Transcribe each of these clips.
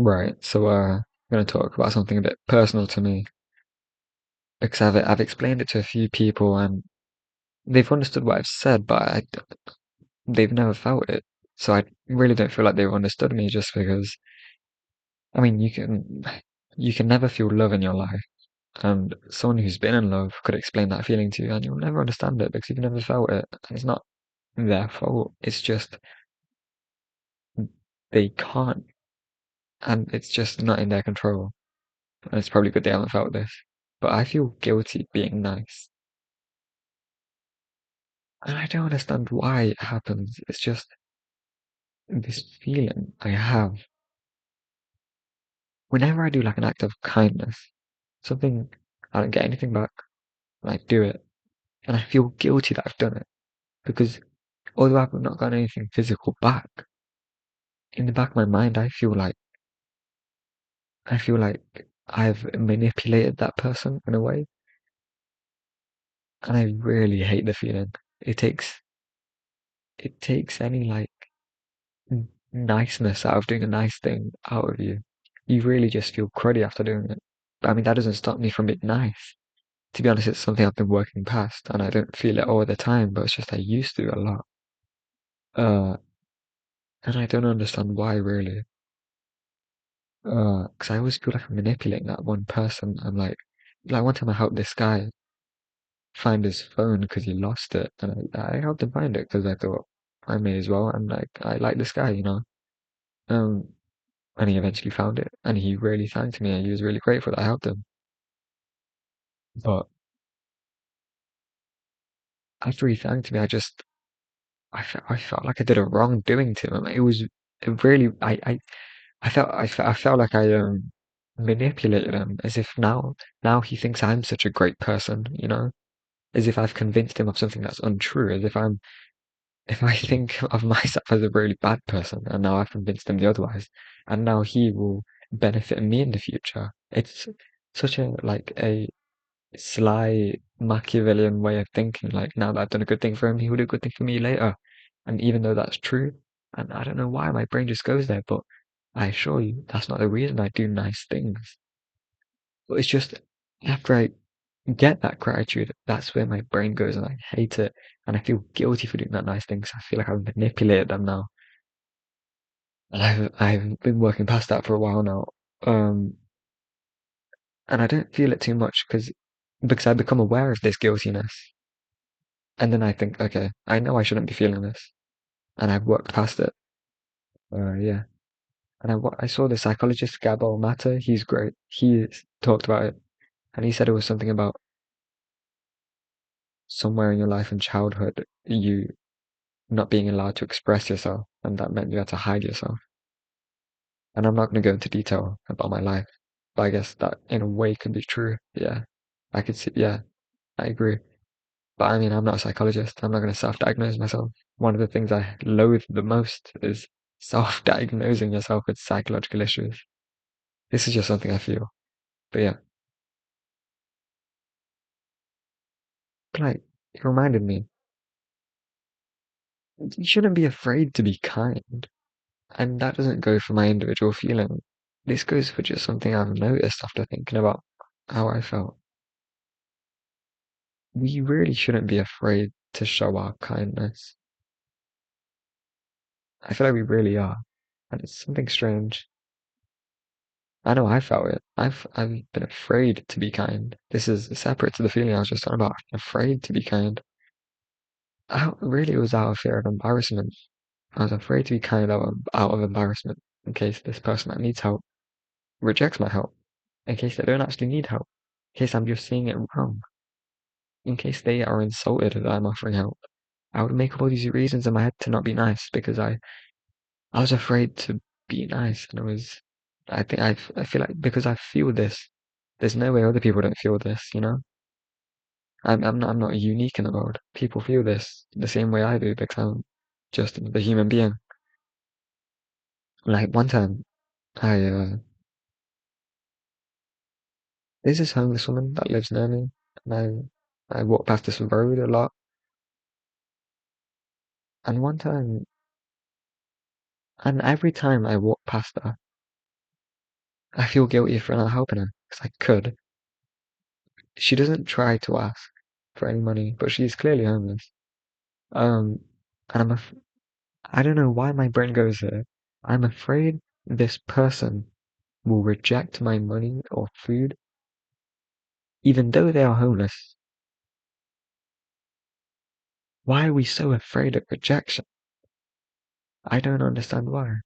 Right. So, I'm going to talk about something a bit personal to me because I've explained it to a few people and they've understood what I've said, but they've never felt it. So I really don't feel like they've understood me just because, I mean, you can never feel love in your life, and someone who's been in love could explain that feeling to you, and you'll never understand it because you've never felt it. And it's not their fault. It's just they can't, and it's just not in their control. And it's probably good they haven't felt this. But I feel guilty being nice. And I don't understand why it happens. It's just this feeling I have whenever I do like an act of kindness, something I don't get anything back, and I do it, and I feel guilty that I've done it because although I've not got anything physical back, in the back of my mind, I feel like I've manipulated that person in a way, and I really hate the feeling. It takes it takes any like niceness out of doing a nice thing out of you. You really just feel cruddy after doing it. But I mean, that doesn't stop me from being nice. To be honest, it's something I've been working past, and I don't feel it all the time, but it's just I used to a lot. Uh, and I don't understand why really. Because I always feel like I'm manipulating that one person. I'm like one time I helped this guy find his phone because he lost it, and I helped him find it because I thought I may as well. And like I like this guy, you know. Um, and he eventually found it, and he really thanked me, and he was really grateful that I helped him. But after he thanked me, I felt like I did a wrong doing to him. It really I felt like I manipulated him as if now he thinks I'm such a great person, you know, as if I've convinced him of something that's untrue, as if I think of myself as a really bad person, and now I've convinced him the otherwise, and now he will benefit me in the future. It's such a sly Machiavellian way of thinking. Like now that I've done a good thing for him, he will do a good thing for me later. And even though that's true, and I don't know why my brain just goes there, but I assure you that's not the reason I do nice things. But it's just after I get that gratitude, that's where my brain goes and I hate it. And I feel guilty for doing that nice thing. So I feel like I've manipulated them now. And I've been working past that for a while now. Um, and I don't feel it too much because I become aware of this guiltiness. And then I think, okay, I know I shouldn't be feeling this, and I've worked past it. Yeah. And I saw the psychologist Gabor Mate. He's great. Talked about it, and he said it was something about somewhere in your life in childhood you not being allowed to express yourself, and that meant you had to hide yourself. And I'm not going to go into detail about my life, but I guess that in a way could be true. Yeah, I could see. Yeah, I agree. But I mean, I'm not a psychologist. I'm not going to self-diagnose myself. One of the things I loathe the most is self-diagnosing yourself with psychological issues. This is just something I feel. But yeah, but like, it reminded me, you shouldn't be afraid to be kind. And that doesn't go for my individual feeling. This goes for just something I've noticed after thinking about how I felt. We really shouldn't be afraid to show our kindness. I feel like we really are. And it's something strange. I know I felt it. I've been afraid to be kind. This is separate to the feeling I was just talking about. Afraid to be kind. Really, it was out of fear of embarrassment. I was afraid to be kind out of embarrassment in case this person that needs help rejects my help. In case they don't actually need help. In case I'm just seeing it wrong. In case they are insulted that I'm offering help. I would make up all these reasons in my head to not be nice because I was afraid to be nice, and I think I feel like because I feel this, there's no way other people don't feel this, you know? I'm not unique in the world. People feel this the same way I do because I'm just the human being. Like one time, I there's this homeless woman that lives near me, and I walk past this road a lot, and one time, and every time I walk past her, I feel guilty for not helping her because I could. She doesn't try to ask for any money, but she's clearly homeless. Um, and I don't know why my brain goes here. I'm afraid this person will reject my money or food, even though they are homeless. Why are we so afraid of rejection? I don't understand why.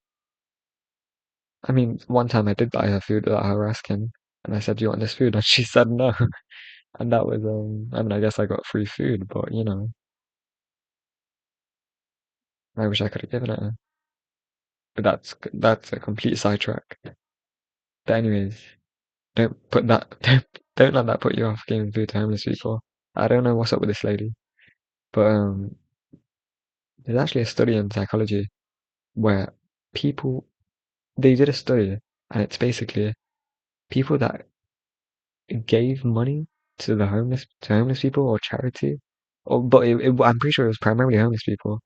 I mean, one time I did buy her food without her asking, and I said, "Do you want this food?" And she said no. And that was, I mean, I guess I got free food, but I wish I could have given it her. But that's a complete sidetrack. But anyways, don't put that, don't let that put you off giving food to homeless people. I don't know what's up with this lady, but there's actually a study in psychology where people they did a study, and it's basically people that gave money to the homeless people or charity, I'm pretty sure it was primarily homeless people.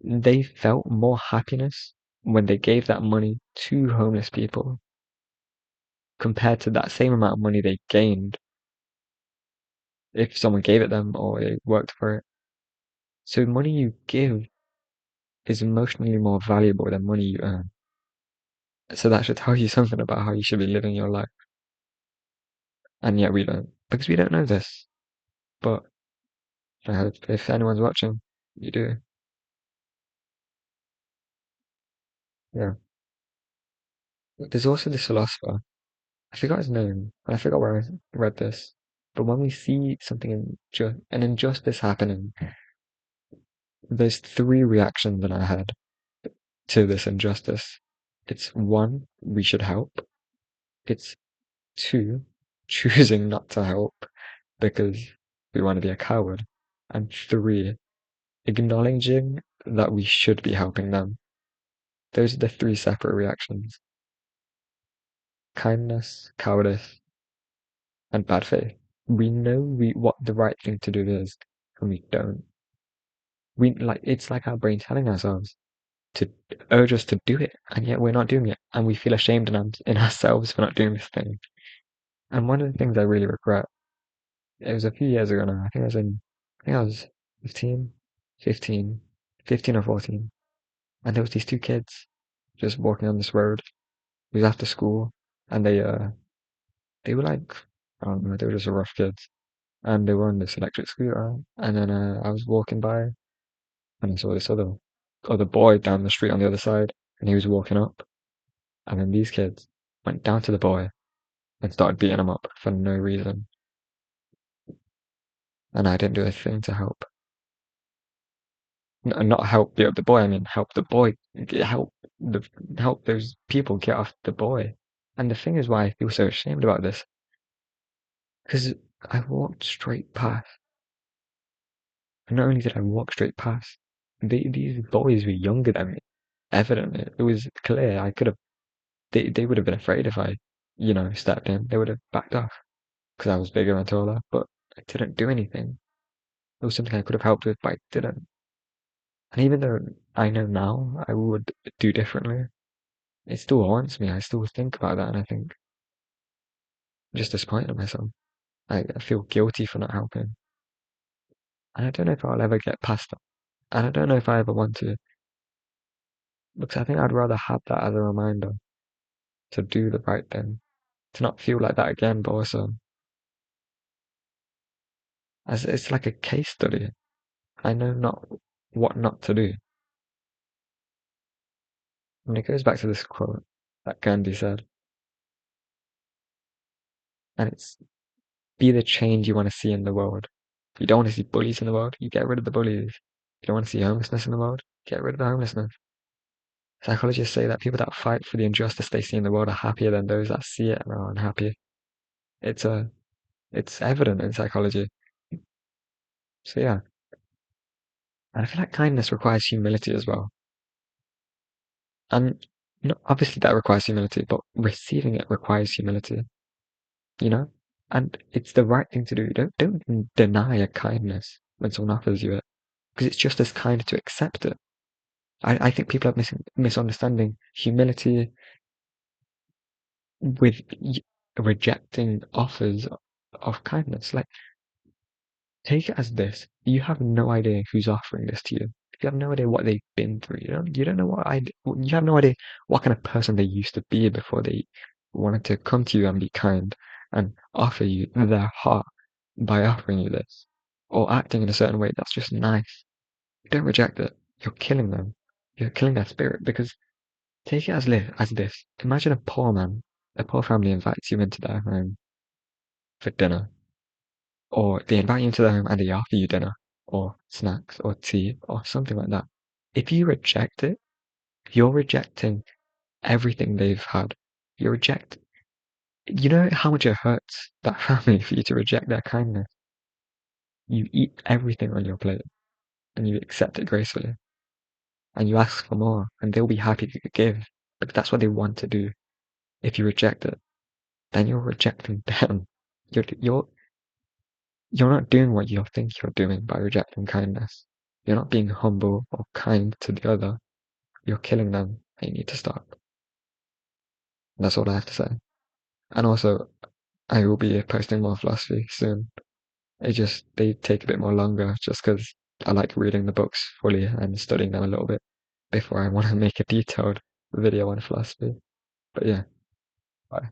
They felt more happiness when they gave that money to homeless people compared to that same amount of money they gained if someone gave it them or they worked for it. So money you give is emotionally more valuable than money you earn. So that should tell you something about how you should be living your life. And yet we don't, because we don't know this. But I hope if anyone's watching, you do. Yeah. There's also this philosopher. I forgot his name, and I forgot where I read this. But when we see something an injustice happening, there's three reactions in our head to this injustice. It's one, we should help. It's two, choosing not to help because we want to be a coward. And three, acknowledging that we should be helping them. Those are the three separate reactions: kindness, cowardice, and bad faith. We know what the right thing to do is, and we don't. It's like our brain telling ourselves to urge us to do it, and yet we're not doing it, and we feel ashamed in ourselves for not doing this thing. And one of the things I really regret, it was a few years ago now. I think I was 15, 15, 15 or 14, and there was these two kids just walking on this road. It was after school, and they were like, I don't know, they were just rough kids, and they were on this electric scooter, and then I was walking by, and I saw this other boy down the street on the other side, and he was walking up, and then these kids went down to the boy and started beating him up for no reason, and I didn't do a thing to help. Not help beat up the boy. I mean, help the boy, help the help those people get off the boy. And the thing is, why I feel so ashamed about this, because I walked straight past. And not only did I walk straight past, these boys were younger than me. Evidently, it was clear I could have. They would have been afraid if I, stepped in. They would have backed off because I was bigger and taller. But I didn't do anything. It was something I could have helped with, but I didn't. And even though I know now I would do differently, it still haunts me. I still think about that, and I think I'm just disappointed in myself. I feel guilty for not helping, and I don't know if I'll ever get past that. And I don't know if I ever want to, because I think I'd rather have that as a reminder to do the right thing, to not feel like that again, but also as it's like a case study. I know not what not to do. And it goes back to this quote that Gandhi said, and it's be the change you want to see in the world. If you don't want to see bullies in the world, you get rid of the bullies. If you don't want to see homelessness in the world, get rid of the homelessness. Psychologists say that people that fight for the injustice they see in the world are happier than those that see it and are unhappy. It's a, it's evident in psychology. So yeah, and I feel like kindness requires humility as well. And obviously that requires humility, but receiving it requires humility, you know? And it's the right thing to do. Don't deny a kindness when someone offers you it, because it's just as kind to accept it. I think people are misunderstanding humility. with rejecting offers of kindness. Like, take it as this: you have no idea who's offering this to you. You have no idea what they've been through. You don't know you have no idea what kind of person they used to be before they wanted to come to you and be kind and offer you their heart by offering you this or acting in a certain way that's just nice. Don't reject it. You're killing them. You're killing their spirit because take it as this. Imagine a poor family invites you into their home for dinner, or they invite you into their home and they offer you dinner, or snacks, or tea, or something like that. If you reject it, you're rejecting everything they've had. You reject, you know how much it hurts that family for you to reject their kindness. You eat everything on your plate and you accept it gracefully and you ask for more and they'll be happy to give because that's what they want to do. If you reject it, then you're rejecting them. You're you're not doing what you think you're doing by rejecting kindness. You're not being humble or kind to the other. You're killing them. And you need to stop. That's all I have to say. And also, I will be posting more philosophy soon. It just they take a bit more longer just because I like reading the books fully and studying them a little bit before I want to make a detailed video on philosophy. But yeah, bye.